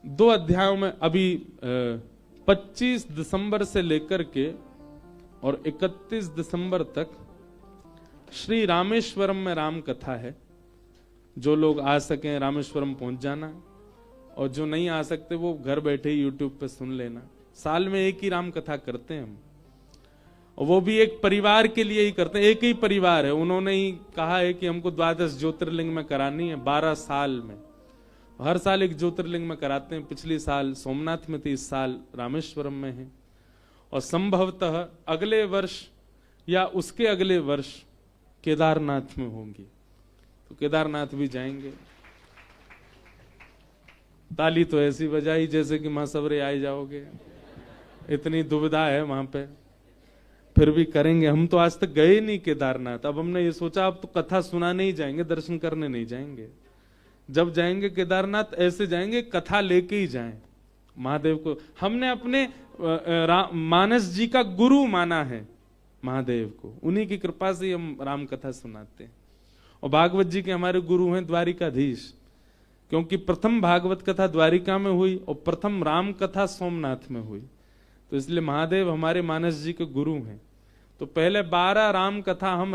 2 अध्यायों में अभी 25 दिसंबर से लेकर के और 31 दिसंबर तक श्री रामेश्वरम में राम कथा है। जो लोग आ सकें रामेश्वरम पहुंच जाना, और जो नहीं आ सकते वो घर बैठे ही यूट्यूब पे सुन लेना। साल में एक ही राम कथा करते हैं हम, और वो भी एक परिवार के लिए ही करते हैं। एक ही परिवार है, उन्होंने ही कहा है कि हमको 12 ज्योतिर्लिंग में करानी है 12 साल में। हर साल एक ज्योतिर्लिंग में कराते हैं। पिछली साल सोमनाथ में थी, इस साल रामेश्वरम में है, और संभवतः अगले वर्ष या उसके अगले वर्ष केदारनाथ में होंगी, तो केदारनाथ भी जाएंगे। ताली तो ऐसी बजाई जैसे कि महासवरे आ जाओगे, इतनी दुविधा है वहां पे, फिर भी करेंगे। हम तो आज तक गए नहीं केदारनाथ, अब हमने ये सोचा अब तो कथा सुनाने ही जाएंगे, दर्शन करने नहीं जाएंगे। जब जाएंगे केदारनाथ ऐसे जाएंगे कथा लेके ही जाएं। महादेव को हमने अपने मानस जी का गुरु माना है, महादेव को, उन्हीं की कृपा से हम राम कथा सुनाते हैं। और भागवत जी के हमारे गुरु हैं द्वारिकाधीश, क्योंकि प्रथम भागवत कथा द्वारिका में हुई और प्रथम राम कथा सोमनाथ में हुई, तो इसलिए महादेव हमारे मानस जी के गुरु हैं। तो पहले 12 राम कथा हम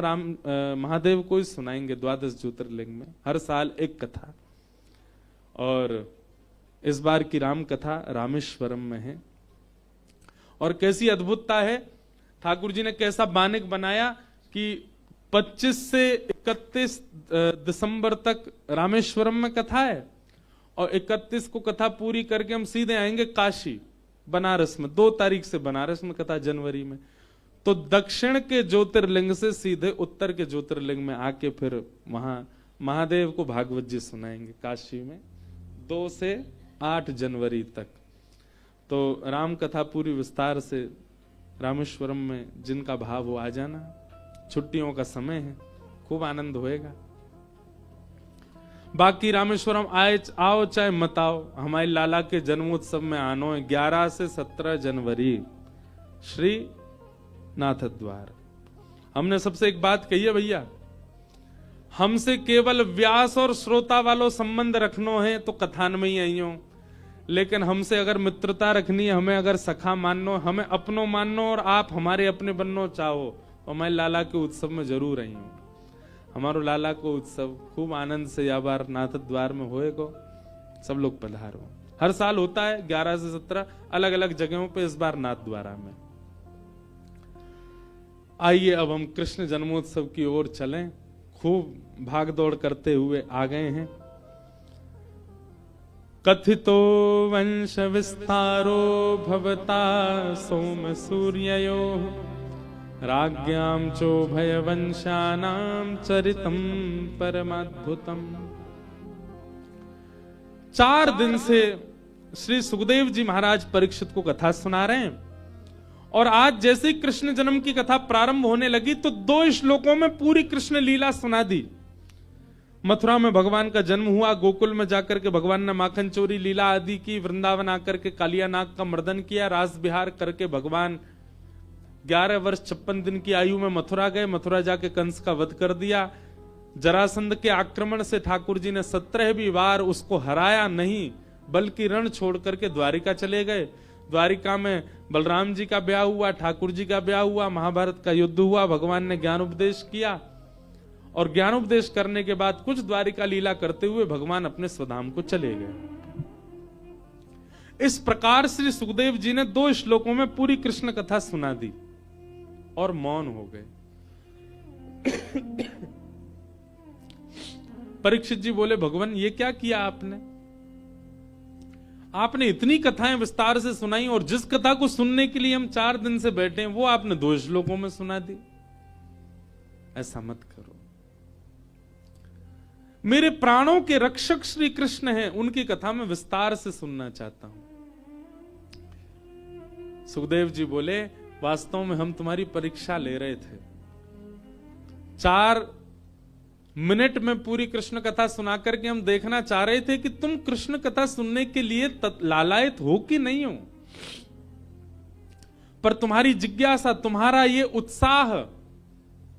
महादेव को ही सुनाएंगे 12 ज्योतिर्लिंग में, हर साल एक कथा। और इस बार की राम कथा रामेश्वरम में है। और कैसी अद्भुतता है, ठाकुर जी ने कैसा बानिक बनाया कि 25 से 31 दिसंबर तक रामेश्वरम में कथा है, और 31 को कथा पूरी करके हम सीधे आएंगे काशी, बनारस में। 2 तारीख से बनारस में कथा, जनवरी में। तो दक्षिण के ज्योतिर्लिंग से सीधे उत्तर के ज्योतिर्लिंग में आके फिर वहां महादेव को भागवत जी सुनाएंगे काशी में, 2 से 8 जनवरी तक। तो राम कथा पूरी विस्तार से रामेश्वरम में जिनका भाव हो आ जाना, छुट्टियों का समय है, खूब आनंद होएगा। बाकी रामेश्वरम आओ चाहे मत आओ, हमारे लाला के जन्मोत्सव में आनो है 11 से 17 जनवरी श्री नाथ द्वार। हमने सबसे एक बात कही है भैया, हमसे केवल व्यास और श्रोता वालों संबंध रखनो है तो कथान में ही आई हो, लेकिन हमसे अगर मित्रता रखनी है, हमें अगर सखा माननो, हमें अपनो माननो और आप हमारे अपने बननो चाहो, तो हमारे लाला के उत्सव में जरूर आई हूं। हमारो लाला को उत्सव खूब आनंद से या बार नाथ द्वार में होएगो, सब लोग पधारो। हर साल होता है 11 से 17 अलग अलग जगहों पे, इस बार नाथ द्वारा में। आइए अब हम कृष्ण जन्मोत्सव की ओर चलें। खूब भाग दौड़ करते हुए आ गए हैं। कथितो वंश विस्तारो भवता सोम सूर्ययो राज्ञां चोभय वंशानां चरितम परमाद्भुतम। 4 दिन से श्री सुखदेव जी महाराज परीक्षित को कथा सुना रहे हैं, और आज जैसे ही कृष्ण जन्म की कथा प्रारंभ होने लगी तो 2 श्लोकों में पूरी कृष्ण लीला सुना दी। मथुरा में भगवान का जन्म हुआ, गोकुल में जाकर के भगवान ने माखन चोरी लीला आदि की, वृंदावन आकर के कालिया नाग का मर्दन किया, रास विहार करके भगवान 11 वर्ष 56 दिन की आयु में मथुरा गए। मथुरा जाके कंस का वध कर दिया। जरासंध के आक्रमण से ठाकुर जी ने 17वीं बार उसको हराया नहीं, बल्कि रण छोड़ करके द्वारिका चले गए। द्वारिका में बलराम जी का ब्याह हुआ, ठाकुर जी का ब्याह हुआ, महाभारत का युद्ध हुआ, भगवान ने ज्ञान उपदेश किया, और ज्ञान उपदेश करने के बाद कुछ द्वारिका लीला करते हुए भगवान अपने स्वधाम को चले गए। इस प्रकार श्री सुखदेव जी ने 2 श्लोकों में पूरी कृष्ण कथा सुना दी और मौन हो गए। परीक्षित जी बोले, भगवान ये क्या किया आपने? आपने इतनी कथाएं विस्तार से सुनाई, और जिस कथा को सुनने के लिए हम 4 दिन से बैठे हैं वो आपने 2 श्लोकों में सुना दी। ऐसा मत करो। मेरे प्राणों के रक्षक श्री कृष्ण हैं, उनकी कथा में विस्तार से सुनना चाहता हूं। सुखदेव जी बोले, वास्तव में हम तुम्हारी परीक्षा ले रहे थे। 4 मिनट में पूरी कृष्ण कथा सुना करके हम देखना चाह रहे थे कि तुम कृष्ण कथा सुनने के लिए लालायित हो कि नहीं हो। पर तुम्हारी जिज्ञासा, तुम्हारा ये उत्साह,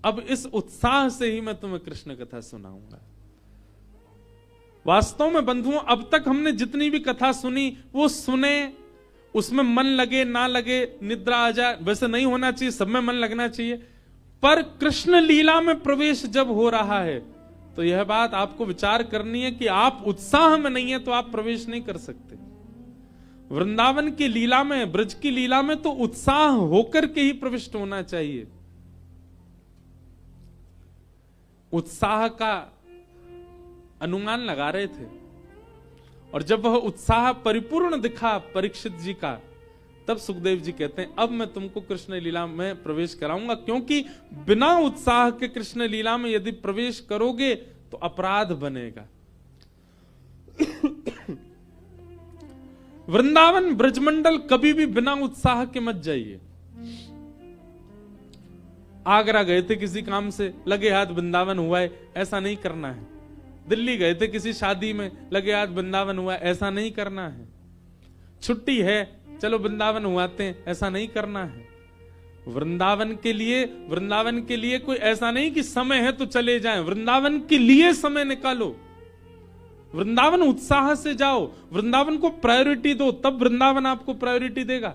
अब इस उत्साह से ही मैं तुम्हें कृष्ण कथा सुनाऊंगा। वास्तव में बंधुओं, अब तक हमने जितनी भी कथा सुनी वो सुने, उसमें मन लगे ना लगे, निद्रा आ जाए, वैसे नहीं होना चाहिए, सब में मन लगना चाहिए। पर कृष्ण लीला में प्रवेश जब हो रहा है तो यह बात आपको विचार करनी है कि आप उत्साह में नहीं है तो आप प्रवेश नहीं कर सकते। वृंदावन की लीला में, ब्रज की लीला में तो उत्साह होकर के ही प्रविष्ट होना चाहिए। उत्साह का अनुमान लगा रहे थे और जब वह उत्साह परिपूर्ण दिखा परीक्षित जी का, तब सुखदेव जी कहते हैं अब मैं तुमको कृष्ण लीला में प्रवेश कराऊंगा, क्योंकि बिना उत्साह के कृष्ण लीला में यदि प्रवेश करोगे तो अपराध बनेगा। वृंदावन ब्रजमंडल कभी भी बिना उत्साह के मत जाइए। आगरा गए थे किसी काम से, लगे हाथ वृंदावन हुआ है, ऐसा नहीं करना है। दिल्ली गए थे किसी शादी में, लगे हाथ वृंदावन हुआ है, ऐसा नहीं करना है। छुट्टी है, चलो वृंदावन हुआते हैं, ऐसा नहीं करना है। वृंदावन के लिए कोई ऐसा नहीं कि समय है तो चले जाएं, वृंदावन के लिए समय निकालो, वृंदावन उत्साह से जाओ, वृंदावन को प्रायोरिटी दो, तब वृंदावन आपको प्रायोरिटी देगा।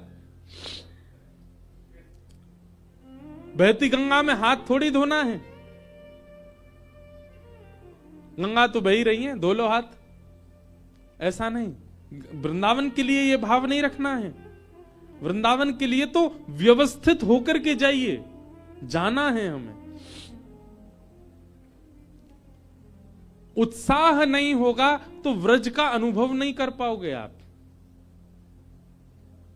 बहती गंगा में हाथ थोड़ी धोना है, गंगा तो बह ही रही है, धो लो हाथ, ऐसा नहीं। वृंदावन के लिए यह भाव नहीं रखना है। वृंदावन के लिए तो व्यवस्थित होकर के जाइए, जाना है हमें। उत्साह नहीं होगा तो व्रज का अनुभव नहीं कर पाओगे आप।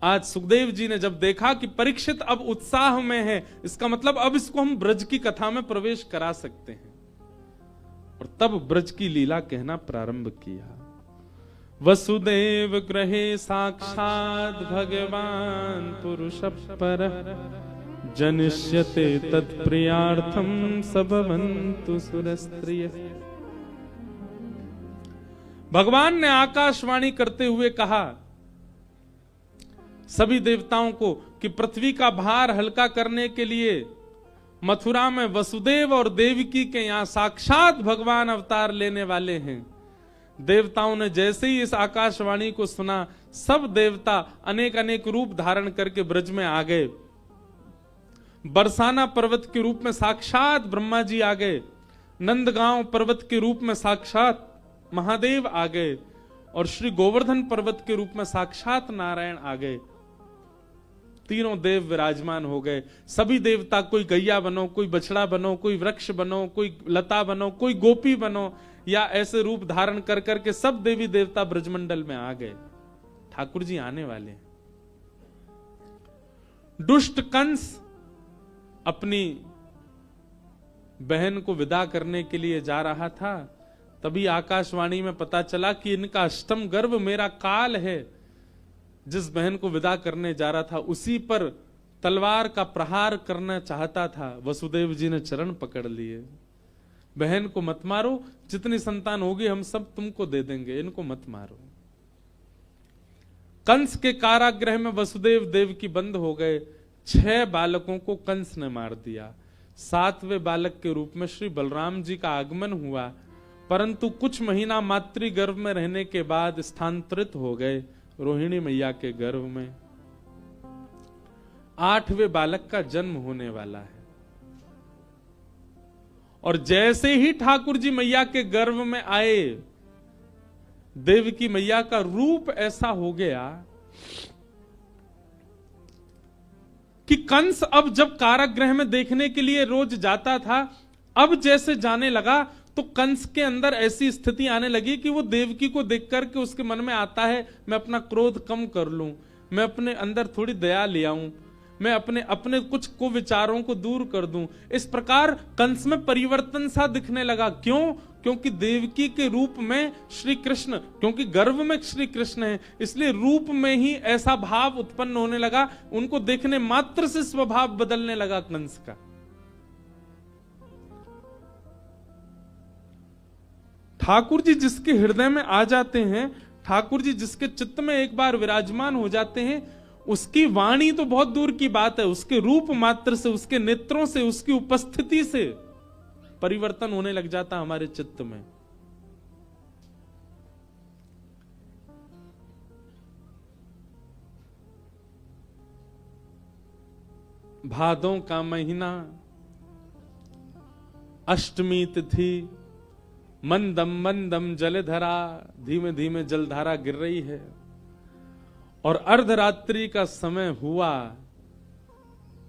आज सुखदेव जी ने जब देखा कि परीक्षित अब उत्साह में है, इसका मतलब अब इसको हम ब्रज की कथा में प्रवेश करा सकते हैं, और तब ब्रज की लीला कहना प्रारंभ किया। वसुदेव गृहे साक्षात् भगवान पुरुष परः जनिष्यते तत्प्रियार्थम सबवन्तु सुरस्त्रियः। भगवान ने आकाशवाणी करते हुए कहा सभी देवताओं को कि पृथ्वी का भार हल्का करने के लिए मथुरा में वसुदेव और देवकी के यहां साक्षात भगवान अवतार लेने वाले हैं। देवताओं ने जैसे ही इस आकाशवाणी को सुना, सब देवता अनेक अनेक रूप धारण करके ब्रज में आ गए। बरसाना पर्वत के रूप में साक्षात ब्रह्मा जी आ गए, नंदगांव पर्वत के रूप में साक्षात महादेव आ गए, और श्री गोवर्धन पर्वत के रूप में साक्षात नारायण आ गए। तीनों देव विराजमान हो गए। सभी देवता, कोई गैया बनो, कोई बछड़ा बनो, कोई वृक्ष बनो, कोई लता बनो, कोई गोपी बनो, या ऐसे रूप धारण कर करके सब देवी देवता ब्रजमंडल में आ गए। ठाकुर जी आने वाले हैं। दुष्ट कंस अपनी बहन को विदा करने के लिए जा रहा था, तभी आकाशवाणी में पता चला कि इनका अष्टम गर्भ मेरा काल है। जिस बहन को विदा करने जा रहा था उसी पर तलवार का प्रहार करना चाहता था। वसुदेव जी ने चरण पकड़ लिए, बहन को मत मारो, जितनी संतान होगी हम सब तुमको दे देंगे, इनको मत मारो। कंस के कारागृह में वसुदेव देव की बंद हो गए। 6 बालकों को कंस ने मार दिया। 7वें बालक के रूप में श्री बलराम जी का आगमन हुआ, परंतु कुछ महीना मातृगर्भ में रहने के बाद स्थानांतरित हो गए रोहिणी मैया के गर्भ में। 8वें बालक का जन्म होने वाला है, और जैसे ही ठाकुर जी मैया के गर्भ में आए, देवकी मैया का रूप ऐसा हो गया कि कंस अब जब कारागृह में देखने के लिए रोज जाता था, अब जैसे जाने लगा तो कंस के अंदर ऐसी स्थिति आने लगी कि वो देवकी को देख करके उसके मन में आता है मैं अपना क्रोध कम कर लूं, मैं अपने अंदर थोड़ी दया ले आऊं, मैं अपने कुछ कुविचारों को दूर कर दूं। इस प्रकार कंस में परिवर्तन सा दिखने लगा। क्यों? क्योंकि देवकी के रूप में श्री कृष्ण, क्योंकि गर्भ में श्री कृष्ण है, इसलिए रूप में ही ऐसा भाव उत्पन्न होने लगा। उनको देखने मात्र से स्वभाव बदलने लगा कंस का। ठाकुर जी जिसके हृदय में आ जाते हैं, ठाकुर जी जिसके चित्त में एक बार विराजमान हो जाते हैं, उसकी वाणी तो बहुत दूर की बात है, उसके रूप मात्र से, उसके नेत्रों से, उसकी उपस्थिति से परिवर्तन होने लग जाता हमारे चित्त में। भादों का महीना, अष्टमी तिथि, मंदम मंदम जलधरा, धीमे धीमे जलधारा गिर रही है और अर्धरात्रि का समय हुआ।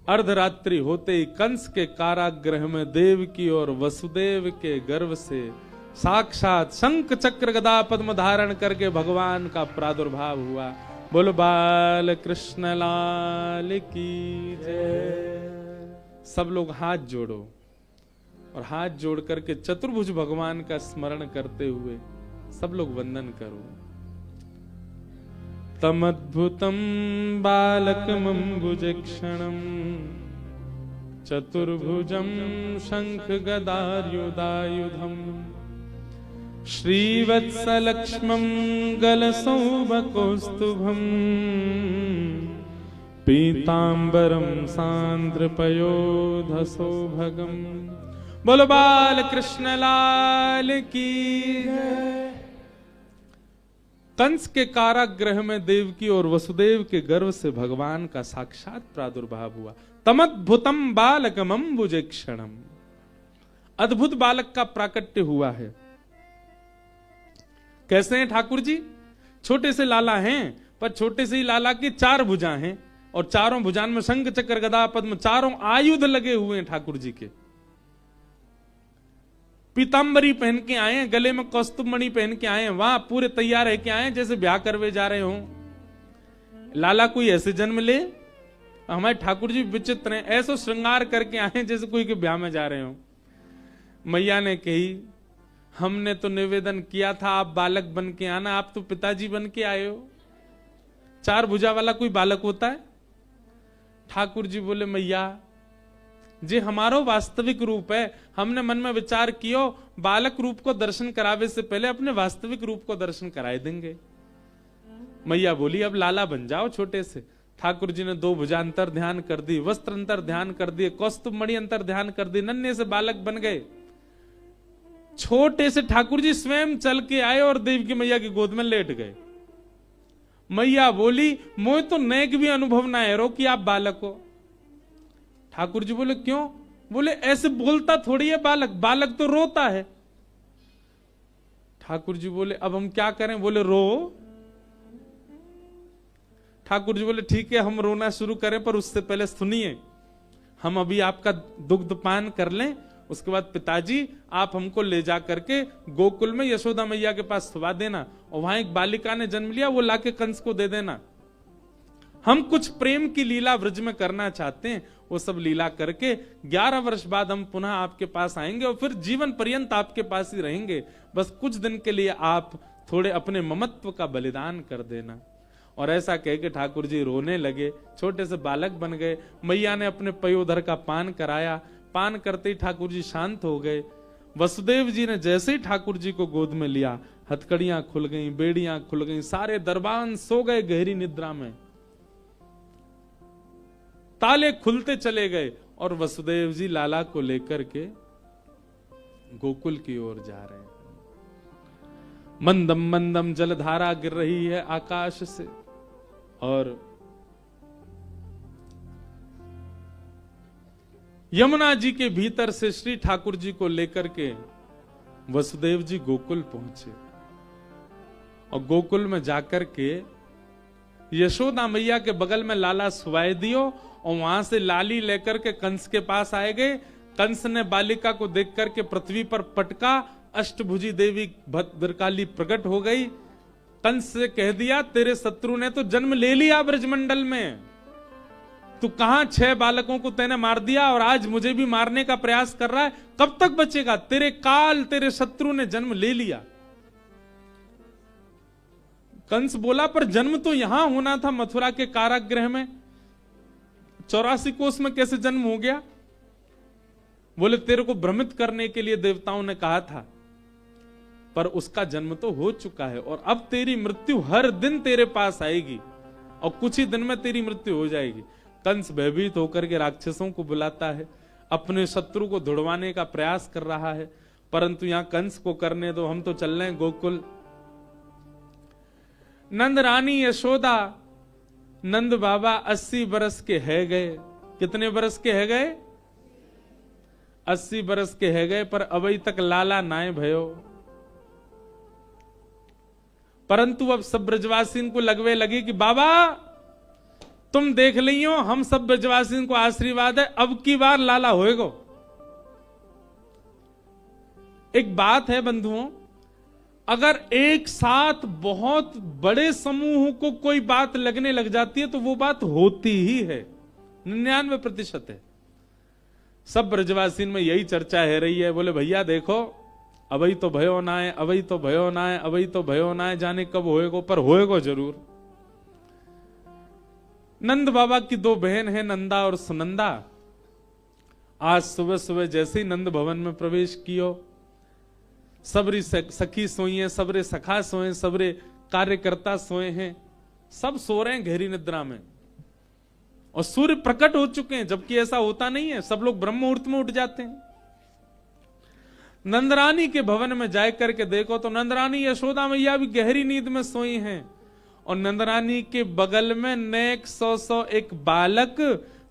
अर्धरात्रि होते ही कंस के कारागृह में देवकी और वसुदेव के गर्भ से साक्षात शंख चक्र गदा पद्म धारण करके भगवान का प्रादुर्भाव हुआ। बोलो बाल कृष्ण लाल की जय। सब लोग हाथ जोड़ो और हाथ जोड़ करके चतुर्भुज भगवान का स्मरण करते हुए सब लोग वंदन करो। तमद्भुतम बालकमंबुजक्षणम चतुर्भुजम शंख गदायुधायुधम श्रीवत्सलक्ष्मं गलसौभकौस्तुभम पीतांबरम सांद्रपयोधसौभगम। बोलो बाल कृष्ण लाल की जय। कंस के कारागृह में देवकी और वसुदेव के गर्भ से भगवान का साक्षात प्रादुर्भाव हुआ। तमद्भुतम बालकम अम्बुजक्षणम, अद्भुत बालक का प्राकट्य हुआ है। कैसे हैं ठाकुर जी? छोटे से लाला हैं, पर छोटे से ही लाला की 4 भुजा हैं और चारों भुजान में शंख चक्र गदा पद्म चारों आयुध लगे हुए हैं ठाकुर जी के। पीतांबरी पहन के आए हैं, गले में कौस्तुभ मणि पहन के आए हैं, वहां पूरे तैयार है के आए हैं जैसे ब्याह करवे जा रहे हो। लाला कोई ऐसे जन्म ले? हमारे ठाकुर जी विचित्र हैं, ऐसो श्रृंगार करके आए हैं जैसे कोई के ब्याह में जा रहे हो। मैया ने कही हमने तो निवेदन किया था आप बालक बन के आना, आप तो पिताजी बन के आए हो। 4 भुजा वाला कोई बालक होता है? ठाकुर जी बोले मैया जे हमारो वास्तविक रूप है, हमने मन में विचार कियो बालक रूप को दर्शन करावे से पहले अपने वास्तविक रूप को दर्शन कराए देंगे। मैया बोली अब लाला बन जाओ छोटे से। ठाकुर जी ने 2 भुजा अंतर ध्यान कर दी, वस्त्र अंतर ध्यान कर दिए, कौस्तुभ मणि अंतर ध्यान कर दी, नन्हे से बालक बन गए। छोटे से ठाकुर जी स्वयं चल के आए और देवकी मैया की गोद में लेट गए। मैया बोली मोह तो नेक भी अनुभव ना है रो कि आप बालक हो। ठाकुर जी बोले क्यों? बोले ऐसे बोलता थोड़ी है बालक, बालक तो रोता है। ठाकुर जी बोले अब हम क्या करें? बोले रो। ठाकुर जी बोले ठीक है हम रोना शुरू करें, पर उससे पहले सुनिए, हम अभी आपका दुग्ध पान कर लें, उसके बाद पिताजी आप हमको ले जा करके गोकुल में यशोदा मैया के पास सुला देना और वहां एक बालिका ने जन्म लिया, वो लाके कंस को दे देना। हम कुछ प्रेम की लीला व्रज में करना चाहते हैं, वो सब लीला करके 11 वर्ष बाद हम पुनः आपके पास आएंगे और फिर जीवन पर्यंत आपके पास ही रहेंगे। बस कुछ दिन के लिए आप थोड़े अपने ममत्व का बलिदान कर देना। और ऐसा कह के ठाकुर जी रोने लगे, छोटे से बालक बन गए। मैया ने अपने पयोधर का पान कराया, पान करते ही ठाकुर जी शांत हो गए। वसुदेव जी ने जैसे ही ठाकुर जी को गोद में लिया, हथकड़ियां खुल गईं, बेड़ियां खुल गईं, सारे दरबान सो गए गहरी निद्रा में। ताले खुलते चले गए और वसुदेव जी लाला को लेकर के गोकुल की ओर जा रहे हैं। मंदम मंदम जलधारा गिर रही है आकाश से और यमुना जी के भीतर से श्री ठाकुर जी को लेकर के वसुदेव जी गोकुल पहुंचे और गोकुल में जाकर के यशोदा मैया के बगल में लाला सुवाए दियो और वहां से लाली लेकर के कंस के पास आए गए। कंस ने बालिका को देख करके पृथ्वी पर पटका, अष्टभुजी देवी भद्रकाली प्रकट हो गई। कंस से कह दिया तेरे शत्रु ने तो जन्म ले लिया ब्रजमंडल में, तू कहां 6 बालकों को तैने मार दिया और आज मुझे भी मारने का प्रयास कर रहा है, कब तक बचेगा? तेरे काल तेरे शत्रु ने जन्म ले लिया। कंस बोला पर जन्म तो यहां होना था मथुरा के कारागृह में, 84 कोस में कैसे जन्म हो गया? बोले तेरे को भ्रमित करने के लिए देवताओं ने कहा था, पर उसका जन्म तो हो चुका है और अब तेरी मृत्यु हर दिन तेरे पास आएगी और कुछ ही दिन में तेरी मृत्यु हो जाएगी। कंस भयभीत होकर के राक्षसों को बुलाता है, अपने शत्रु को धुड़वाने का प्रयास कर रहा है, परंतु यहां कंस को करने दो, हम तो चल रहे हैं गोकुल। नंद रानी यशोदा, नंद बाबा 80 बरस के है गए कितने बरस के है गए? 80 बरस के है गए, पर अभी तक लाला नाय भयो। परंतु अब सब ब्रजवासी को लगवे लगी कि बाबा तुम देख लियो, हम सब ब्रजवासी को आशीर्वाद है, अब की बार लाला होएगो। एक बात है बंधुओं, अगर एक साथ बहुत बड़े समूह को कोई बात लगने लग जाती है तो वो बात होती ही है, 99% है। सब ब्रजवासी में यही चर्चा है रही है। बोले भैया देखो, अभी तो भयो ना है, अभी तो भयो ना है, अभी तो भयो ना है, जाने कब होएगो, पर होएगो जरूर। नंद बाबा की 2 बहन है, नंदा और सुनंदा। आज सुबह सुबह जैसे ही नंद भवन में प्रवेश कियो, सबरी सखी सोई है, सबरे सखा सोए, सबरे कार्यकर्ता सोए हैं, सब सो रहे हैं गहरी निद्रा में, और सूर्य प्रकट हो चुके हैं, जबकि ऐसा होता नहीं है, सब लोग ब्रह्म मुहूर्त में उठ जाते हैं। नंदरानी के भवन में जाकर करके देखो तो नंदरानी यशोदा मैया भी गहरी नींद में सोई हैं, और नंदरानी के बगल में नेक 100 एक बालक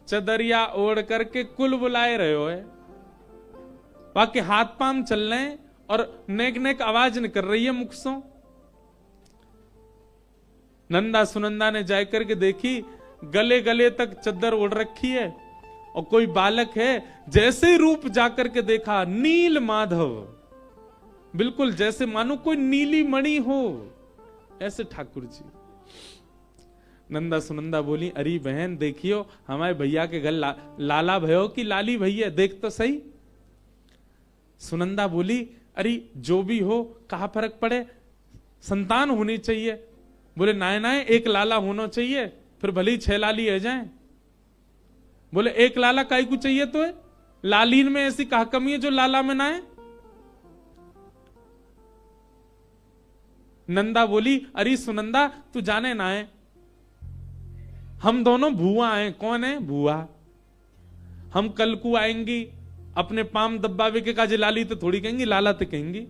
चदरिया ओढ़ करके कुल बुलाए रहे हो है। बाकी हाथ पांव चल रहे हैं और नेक नेक आवाज निकल रही है मुख से। नंदा सुनंदा ने जाकर के देखी, गले गले तक चद्दर ओढ़ रखी है, और कोई बालक है। जैसे ही रूप जाकर के देखा, नील माधव, बिल्कुल जैसे मानो कोई नीली मणि हो, ऐसे ठाकुर जी। नंदा सुनंदा बोली, अरे बहन देखियो, हमारे भैया के घर लाला भयो कि लाली भैया, देख तो सही। सुनंदा बोली, अरे जो भी हो, कहा फर्क पड़े, संतान होनी चाहिए। बोले नाय नाय, एक लाला होना चाहिए, फिर भले ही 6 लाली है जाए। बोले एक लाला काई को चाहिए तो है, लालीन में ऐसी कहा कमी है जो लाला में ना है। नंदा बोली, अरे सुनंदा तू जाने ना है, हम दोनों भुआ हैं। कौन है? भुआ। हम कल को आएंगी, अपने पाम दब्बावे के काजे लाली तो थोड़ी कहेंगी, लाला तो कहेंगी।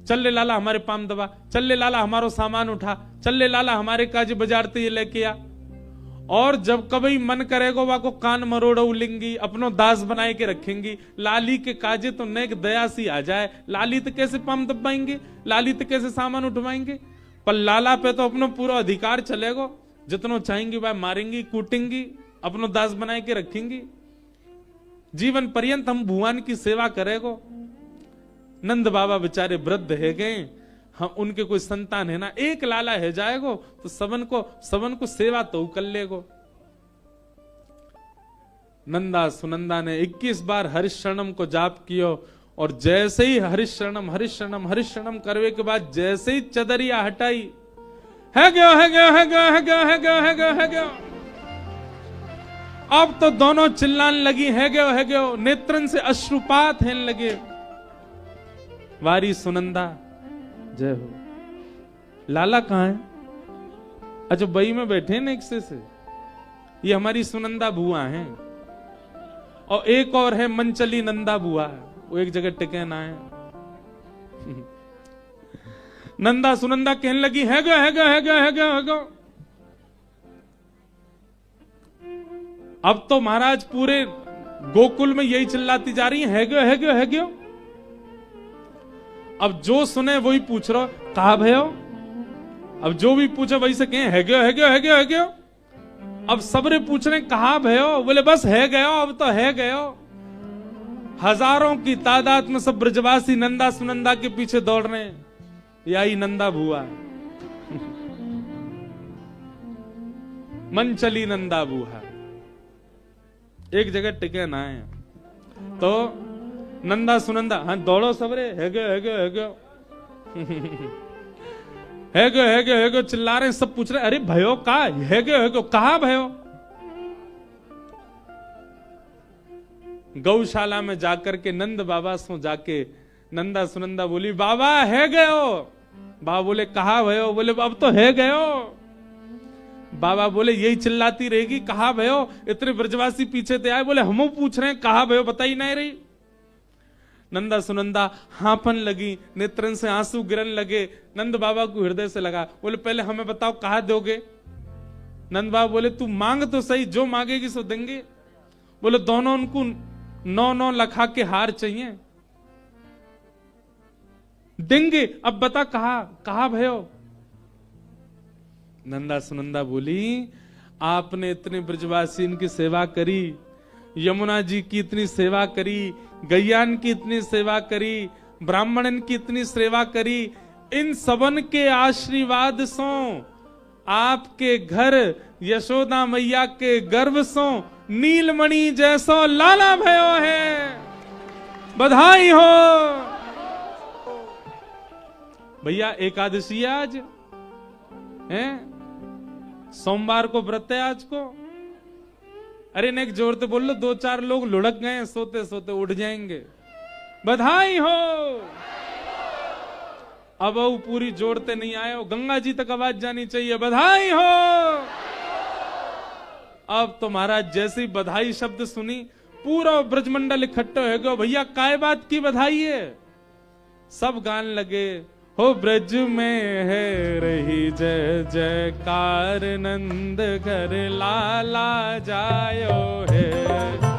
चल ले लाला हमारे पाम दबा, चल ले लाला हमारो सामान उठा, चल ले लाला हमारे काजे बाजार ते ये लेके आ। और जब कभी मन करेगा वा को कान मरोड़ उलेंगी, अपनो दास बनाए के रखेंगी। लाली के काजे तो नेक दया सी आ जाए, लाली तो कैसे पाम दबाएंगे, लाली तो कैसे सामान उठवाएंगे। पर लाला पे तो अपनो पूरा अधिकार चलेगा, जितनो चाहेंगी वह मारेंगी, कूटेंगी, अपनो दास बनाए के रखेंगी। जीवन पर्यंत हम भगवान की सेवा करेगो। नंद बाबा बेचारे वृद्ध है गए, हम उनके कोई संतान है ना, एक लाला है जाएगो तो सबन को सेवा तो कर लेगो। नंदा सुनंदा ने 21 बार हरिशरणम को जाप कियो, और जैसे ही हरिशरणम हरिशरणम हरिशरणम करवे के बाद जैसे ही चदरिया हटाई, है गयो है गयो है गयो है गयो है गयो है गयो है गयो। अब तो दोनों चिल्लाने लगी, है गयो, नेत्रन से अश्रुपात होने लगे। वारी सुनंदा, जय हो। लाला कहां है? अच्छा बई में बैठे ना, एक से ये हमारी सुनंदा बुआ हैं, और एक और है मंचली नंदा बुआ, वो एक जगह टिके ना है। नंदा सुनंदा कहने लगी, है गयो है गयो है गयो है गयो है गयो। अब तो महाराज पूरे गोकुल में यही चिल्लाती जा रही है गयो है गयो है गयो। अब जो सुने वही पूछ रहा, कहा भयो। अब जो भी पूछे वही से कहें है गयो है गयो है गयो है गयो। अब सबरे पूछ रहे कहा भयो, बोले बस है गयो, अब तो है गयो। हजारों की तादाद में सब ब्रजवासी नंदा सुनंदा के पीछे दौड़ रहे हैं, यही नंदा बुआ, मंचली नंदा बुआ, एक जगह टिके ना है। तो नंदा सुनंदा, हाँ दौड़ो सबरे, है गयो है गयो है गयो है गयो है गयो है गयो चिल्ला रहे, सब पूछ रहे, अरे भयो का है गयो कहा भयो। गौशाला में जाकर के नंद बाबा सो जाके नंदा सुनंदा बोली, बाबा है गयो। बाबा बोले कहा भयो, बोले अब तो है गयो। बाबा बोले यही चिल्लाती रहेगी कहा भयो, इतने ब्रजवासी पीछे ते आए, बोले हम पूछ रहे हैं कहा भयो, बताई नहीं रही। नंदा सुनंदा हांफन लगी, नेत्रन से आंसू गिरन लगे। नंद बाबा को हृदय से लगा, बोले पहले हमें बताओ कहा दोगे। नंद बाबा बोले तू मांग तो सही, जो मांगेगी सो देंगे। बोले दोनों उनको 9-9 लखा के हार चाहिए। देंगे, अब बता कहा भयो। नंदा सुनंदा बोली, आपने इतने ब्रजवासी की सेवा करी, यमुना जी की इतनी सेवा करी, गैयान की इतनी सेवा करी, ब्राह्मणन की इतनी सेवा करी, इन सबन के आशीर्वाद सो आपके घर यशोदा मैया के गर्भ सो नीलमणि जैसो लाला भयो है, बधाई हो। भैया एकादशी आज है, सोमवार को व्रत है आज को। अरे नेक जोर से बोल लो, 2-4 लोग लुढ़क गए, सोते सोते उठ जाएंगे। बधाई हो। अब वो पूरी जोड़ते नहीं आए हो, गंगा जी तक आवाज जानी चाहिए, बधाई हो। अब तो महाराज जैसे ही बधाई शब्द सुनी, पूरा ब्रजमंडल इकट्ठे हो गया। भैया काय बात की बधाई है? सब गान लगे, हो ब्रज में है रही जय जयकार, नंद घर लाला जायो है।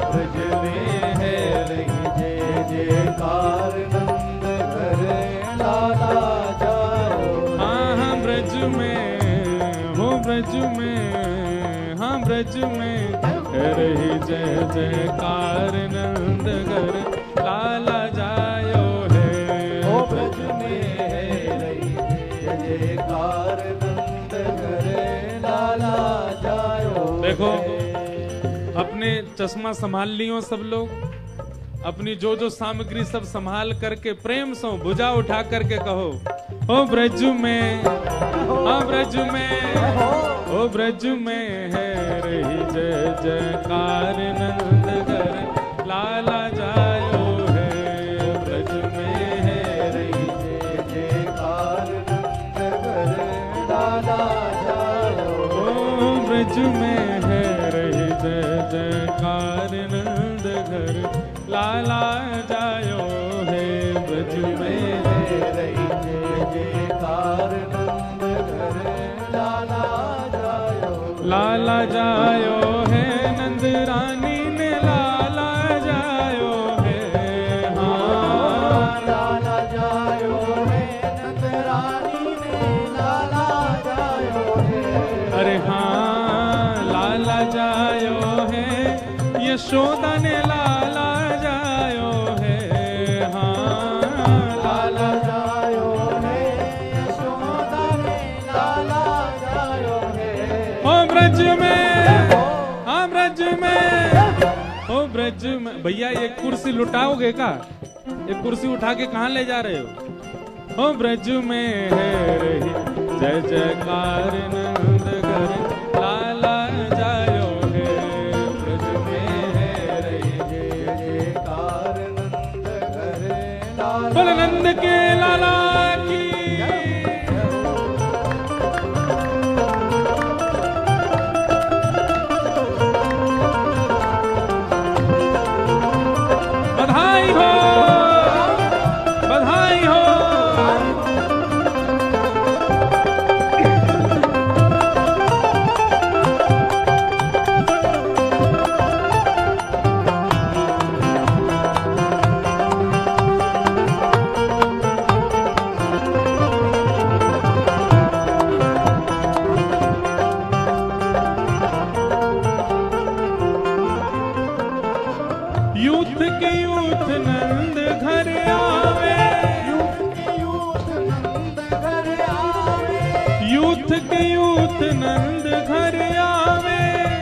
ब्रज में है रही जय जयकार, नंद घर लाला जायो। हाँ ब्रज में, हो ब्रज में, हाँ ब्रज में है रही जय जयकार, नंद घर लाला जायो है। हो ब्रज में है रही जय जयकार, नंद घर लाला जायो। देखो अपने चश्मा संभाल लियो सब लोग, अपनी जो जो सामग्री सब संभाल करके प्रेम से भुजा उठा करके कहो, ओ ब्रज में, हाँ ब्रज में, ओ ब्रज में है रही जय जयकार, नंद घर लाला जायो है। ब्रज में है रही जय जयकार, नंद घर लाला जायो। ओ ब्रज में है रही जय जयकार, नंद घर लाला जायो है। ब्रज में है रही जय जयकार, नंद घर लाला जायो। लाला जायो है, नंद रानी ने लाला जायो है। हाँ लाला जायो है, नंद रानी ने लाला जायो है। अरे हाँ लाला जायो है, यशोदा ने लाला जायो है। हाँ लाला जायो है, यशोदा ने लाला जायो है। ओ ब्रज में, हाँ ब्रज में, ओ ब्रज में। भैया ये कुर्सी लुटाओगे का? ये कुर्सी उठा के कहाँ ले जा रहे हो? ओ ब्रज में है रही जय जयकार, नंद घर लाला जायो है। ब्रज में है रही जय जयकार, नंद घर लाला। बोल नंद के लाला की। बधाई हो, बधाई हो। यूथ के यूथ नंद घर आवे, यूथ के यूथ नंद घर आवे। यूथ के यूथ नंद घर आवे।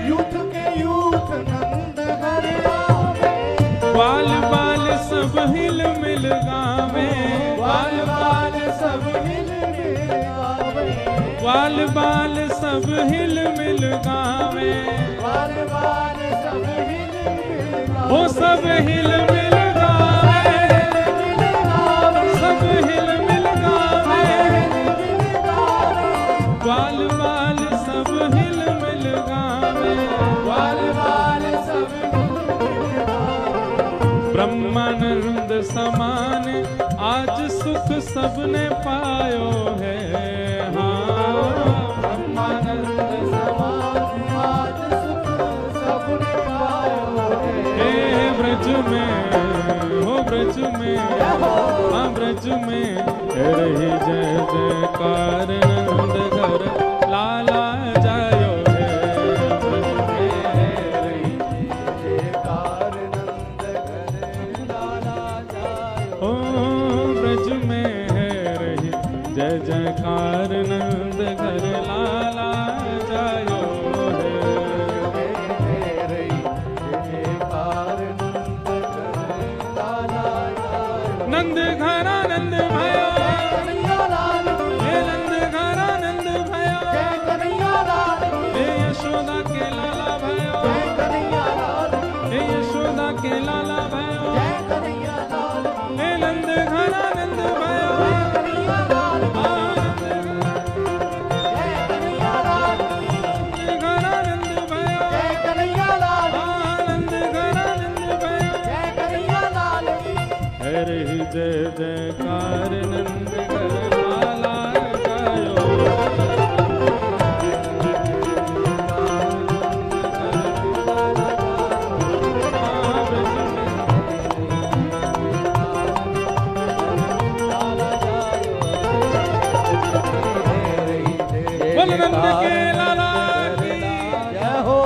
यूथ के यूथ नंद घर आवे। बाल बाल सब हिल मिल गावे, बाल बाल सब हिल मिल आवे। बाल बाल सब हिल मिल गावे। बाल बाल सब हिल मिल वो सब हिल मिल गावे, सब हिल मिल गावे। बाल बाल सब हिल मिल गावे। बाल बाल सब हिल मिल आवे। ब्रह्मानंद समान आज सुख सबने पायो है। हाँ ब्रह्मानंद समान आज सुख सबने पायो है। ब्रज में रही जय जयकार नंद घर लाला जायो है। ब्रज में रही जयकार नंद घर लाला जायो। ओ ब्रज में है रही जय जयकार नंद घर लाला जायो है। नंद घर आनंद भयो, ये नंद घर आनंद भयो, ये यशोदा के लाला भयो, ये यशोदा के लाला भयो, ये नंद घर आनंद भयो, आनंद घर आनंद भयो, आनंद घर आनंद भयो। हरे जय जयकार नंद घर लाला जायो। बोल नंद के लाला की जय हो।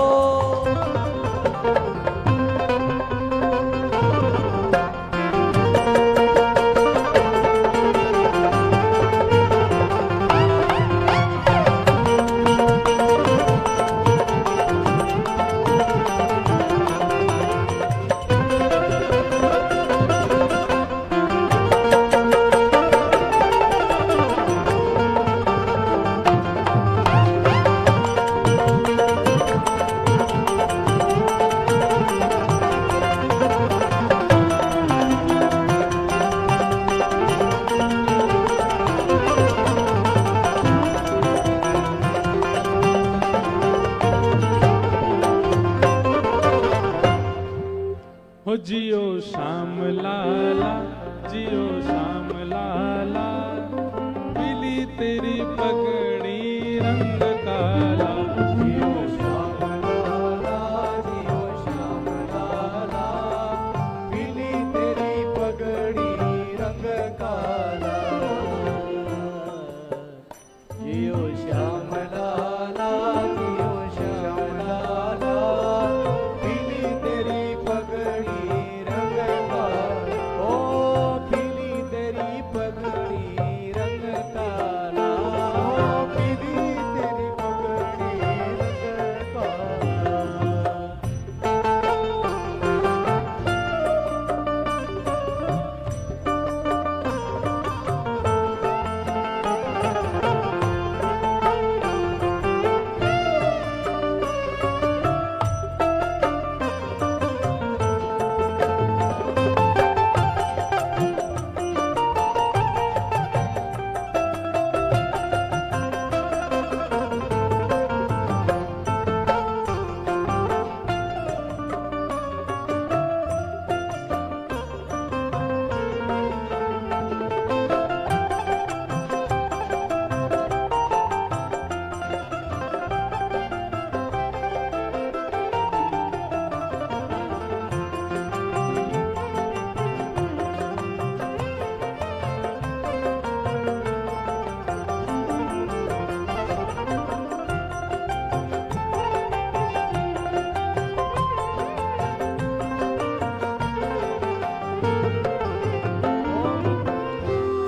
हो जियो श्याम लाला, जियो श्याम लाला, पीली तेरी पगड़ी रंग काला। जियो श्याम लाला, जियो श्याम लाला, पीली तेरी पगड़ी रंग काला। जियो श्याम लाला, जियो श्याम लाला, पीली तेरी पगड़ी रंग काला। ओ पीली तेरी पगड़ी रंग काला, ओ पीली तेरी पगड़ी रंग काला।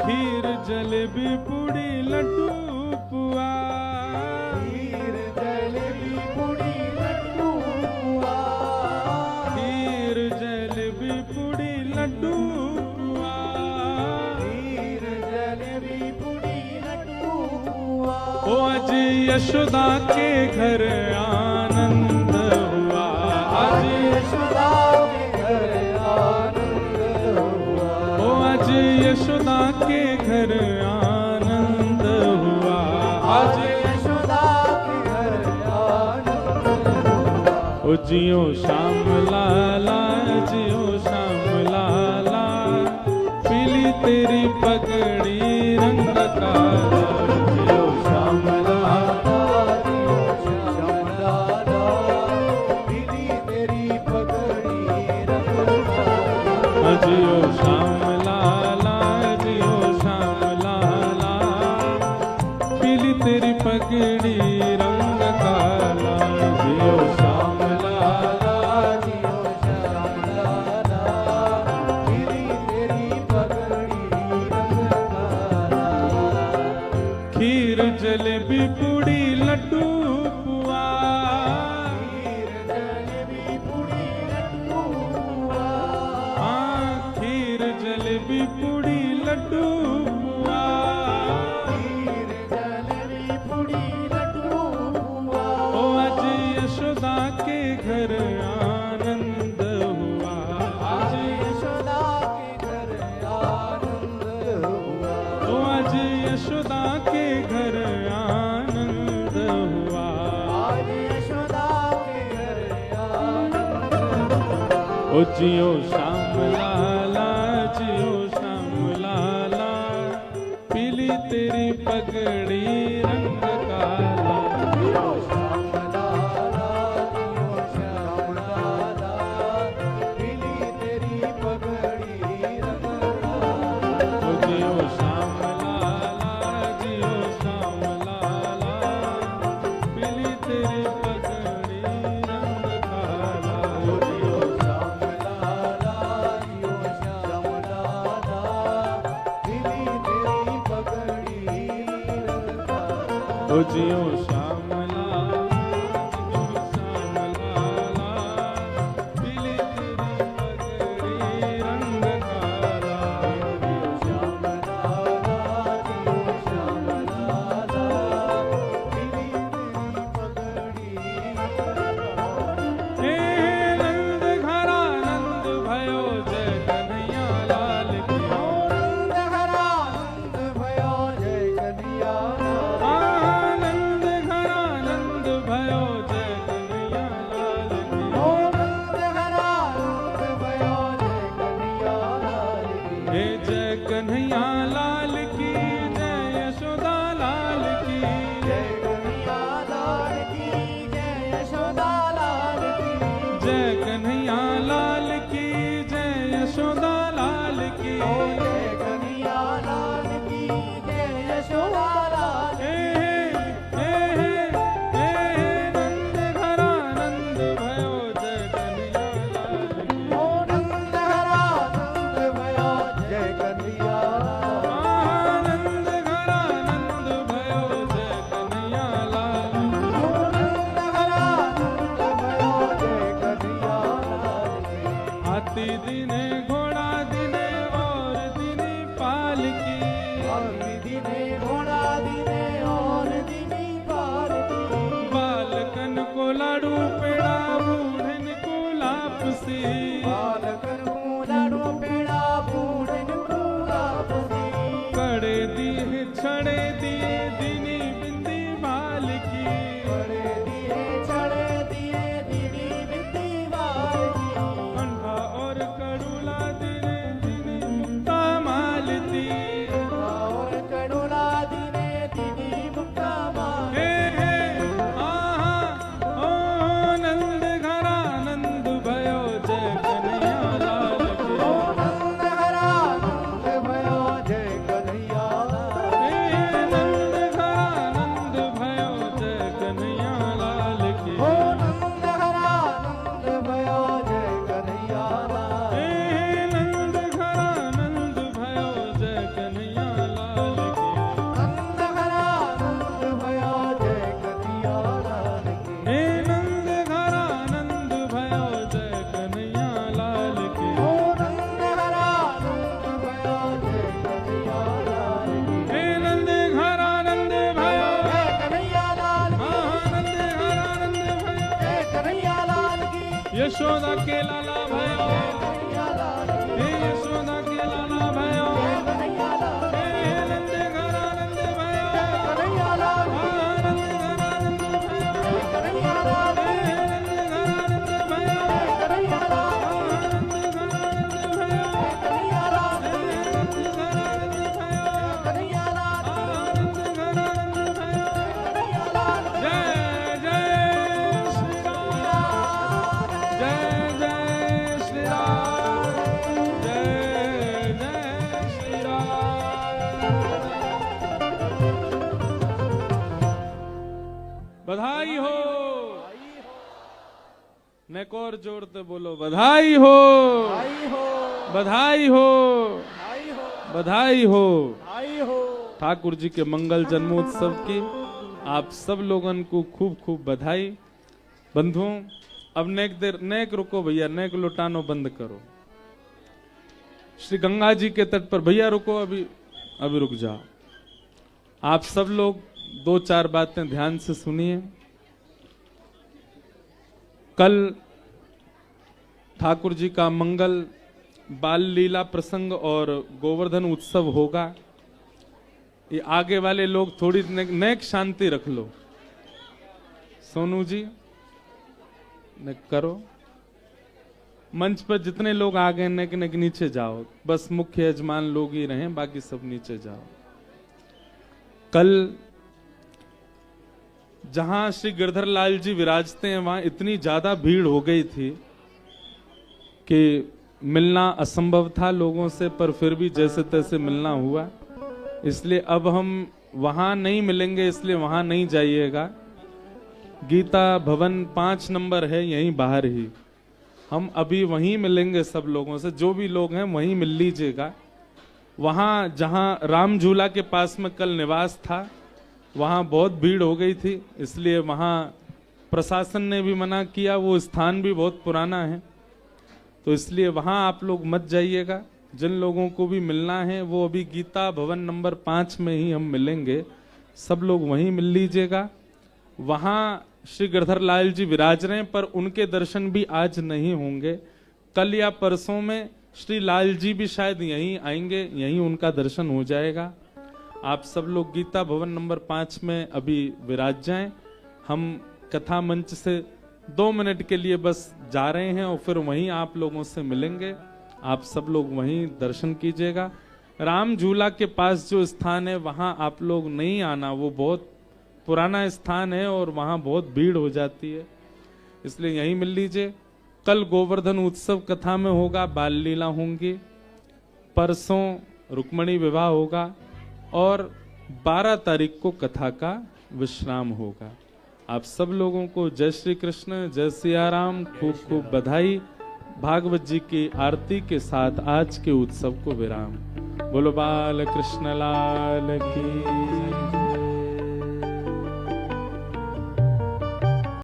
खीर जलेबी पूड़ी लड्डू पुआ, खीर जलेबी पूड़ी लड्डू पुआ, खीर जलेबी पूड़ी लड्डू पुआ। खीर जलेबी पूड़ी लड्डू पुआ। ओ आज यशोदा के घर आनंद हुआ, आज यशोदा के घर आनंद हुआ। ओ आज यशोदा के घर आनंद हुआ, आज यशोदा के घर आनंद हुआ। ओ जियो श्याम लाला, जियो श्याम लाला, पीली तेरी पगड़ी रंग काला। जियो श्याम लाला, जियो श्याम लाला, पीली तेरी पगड़ी रंग काला। जियो श्याम लाला, जियो काला, जियो श्याम लाला, जियो श्याम लाला, पीली तेरी पगड़ी रंग काला। खीर जलेबी पूड़ी लड्डू पुआ, खीर जलेबी पूड़ी लड्डू पुआ, हाँ खीर जलेबी पूड़ी लड्डू पुआ, खीर जलेबी पूड़ी लड्डू पुआ। ओ आज यशोदा के घर आनंद हुआ, आज यशोदा के घर आनंद हुआ, ओ आज यशोदा के घर आनंद हुआ। आज यशोदा के घर आनंद हुआ। ओ जियो श्याम लाला, जियो श्याम लाला, पीली तेरी पगड़ी रंग काला। जियो श्याम लाला, जियो श्याम लाला, पीली तेरी पगड़ी रंग काला। ओ जियो श्याम लाला, जियो श्याम लाला, पीली तेरी पगड़ी रंग काला। जियो श्याम लाला, जियो श्याम लाला, पीली तेरी पगड़ी रंग काला। ओ जियो श्याम लाला, जियो श्याम लाला, पीली तेरी पगड़ी रंग काला। श्याम लाला, जियो श्याम लाला, पीली तेरी पगड़ी रंग काला। हे नंद घरा नंद भयो, जय कन्हैया लाल की। नंद घरा नंद भयो, जय कन्हैया लाल। आनंद घरा नंद भयो, जय कन्हैया लाल की। नंद घरा नंद भयो, जय कन्हैया लाल की। हे जय कन्हैया लाल की, जय यशोदा लाल की। जय कन्हैया लाल की, जय यशोदा लाल की। जय कन्हैया लाल की, जय यशोदा लाल की। ओ जय कन्हैया लाल की, जय यशोदा लाल हे की। हे नंद घरा नंद भयो, जय कन्हैया लाल की। ओ नंद घरा नंद भयो, जय कन्हैया लाल की। आनंद घरा नंद भयो, जय कन्हैया लाल की। ओ नंद घरा नंद भयो, जय कन्हैया लाल की। हाथी दिने घोड़ा दिने और दिनी पालकी। और दिने घोड़ा दिने और दिनी पालकी। बालकन को लाडू पेड़ा, बूढ़न को लापसी। बालकन को लाडू पेड़ा, बूढ़न को लापसी। कड़े दिए छड़े दिए दिनी बिंदी बालकी। बड़े दिए छड़े दिए दीदी बिंदी बालकी। अंधा और कड़ूला दिने दिनी मुक्ता मालती। और कड़ोला दिने दीदी मुक्ता माल। हे आहा ओ नंद घरा नंद भयो, जय कन्हैया लाल की। ओ नंद घरा नंद भयो, जय कन्हैया लाल की। हे नंद घरा नंद भयो, जय कन्हैया लाल की। ओ नंद घरा नंद भयो, जय कन्हैया लाल हे की। नंद घरा नंद भयो, जय कन्हैया लाल की। नंद घरा नंद भयो, जय कन्हैया लाल की। हे नंद घरा नंद भयो, जय कन्हैया लाल की। ओ नंद घरा नंद भयो, जय कन्हैया लाल की। हे नंद घरा नंद भयो, जय कन्हैया लाल की। आनंद घरा नंद भयो, जय कन्हैया लाल की। यशोदा के लाला भयो। जय कन्हैया लाल की। हे यशोदा के लाला भयो। जय कन्हैया लाल की। हे नंद घरा नंद भयो। जय कन्हैया लाल की। आनंद घरा नंद भयो। जय कन्हैया लाल हे की। नंद घरा नंद भयो। जय कन्हैया लाल की। आनंद घरा नंद भयो। जय कन्हैया लाल हे की। नंद घरा नंद भयो। कन्हैया लाल की। आनंद घरा नंद भयो। कन्हैया लाल की। जय जय श्री राम, जय जय श्री राम। बधाई हो। नेक और जोड़ते बोलो बधाई हो, बधाई हो, बधाई हो। ठाकुर जी के मंगल जन्मोत्सव की आप सब लोगन को खूब खूब बधाई। बंधुओं, अब नेक रुको भैया, नेक लुटानो बंद करो। श्री गंगा जी के तट पर भैया रुको, अभी रुक जाओ। आप सब लोग 2-4 बातें ध्यान से सुनिए। कल ठाकुर जी का मंगल बाल लीला प्रसंग और गोवर्धन उत्सव होगा। ये आगे वाले लोग थोड़ी नेक शांति रख लो। सोनू जी नेक करो। मंच पर जितने लोग आ गए नेक नीचे जाओ। बस मुख्य यजमान लोग ही रहें, बाकी सब नीचे जाओ। कल जहां श्री गिरधर लाल जी विराजते हैं वहां इतनी ज्यादा भीड़ हो गई थी कि मिलना असंभव था लोगों से, पर फिर भी जैसे तैसे मिलना हुआ। इसलिए अब हम वहां नहीं मिलेंगे, इसलिए वहां नहीं जाइएगा। गीता भवन 5 नंबर है, यहीं बाहर ही। हम अभी वहीं मिलेंगे सब लोगों से। जो भी लोग हैं वहीं मिल लीजिएगा। वहां जहां राम झूला के पास में कल निवास था वहां बहुत भीड़ हो गई थी, इसलिए वहां प्रशासन ने भी मना किया। वो स्थान भी बहुत पुराना है, तो इसलिए वहां आप लोग मत जाइएगा। जिन लोगों को भी मिलना है वो अभी गीता भवन नंबर 5 में ही हम मिलेंगे। सब लोग वहीं मिल लीजिएगा। वहां श्री गिरधर लाल जी विराज रहे हैं, पर उनके दर्शन भी आज नहीं होंगे। कल या परसों में श्री लाल जी भी शायद यहीं आएंगे, यहीं उनका दर्शन हो जाएगा। आप सब लोग गीता भवन नंबर 5 में अभी विराज जाएं। हम कथा मंच से 2 मिनट के लिए बस जा रहे हैं और फिर वहीं आप लोगों से मिलेंगे। आप सब लोग वहीं दर्शन कीजिएगा। राम झूला के पास जो स्थान है वहां आप लोग नहीं आना, वो बहुत पुराना स्थान है और वहां बहुत भीड़ हो जाती है, इसलिए यहीं मिल लीजिए। कल गोवर्धन उत्सव कथा में होगा, बाल लीला होंगी। परसों रुक्मणी विवाह होगा और 12 तारीख को कथा का विश्राम होगा। आप सब लोगों को जय श्री कृष्ण, जय सिया राम, खूब खूब बधाई। भागवत जी की आरती के साथ आज के उत्सव को विराम। बोलो बाल कृष्ण लाल की।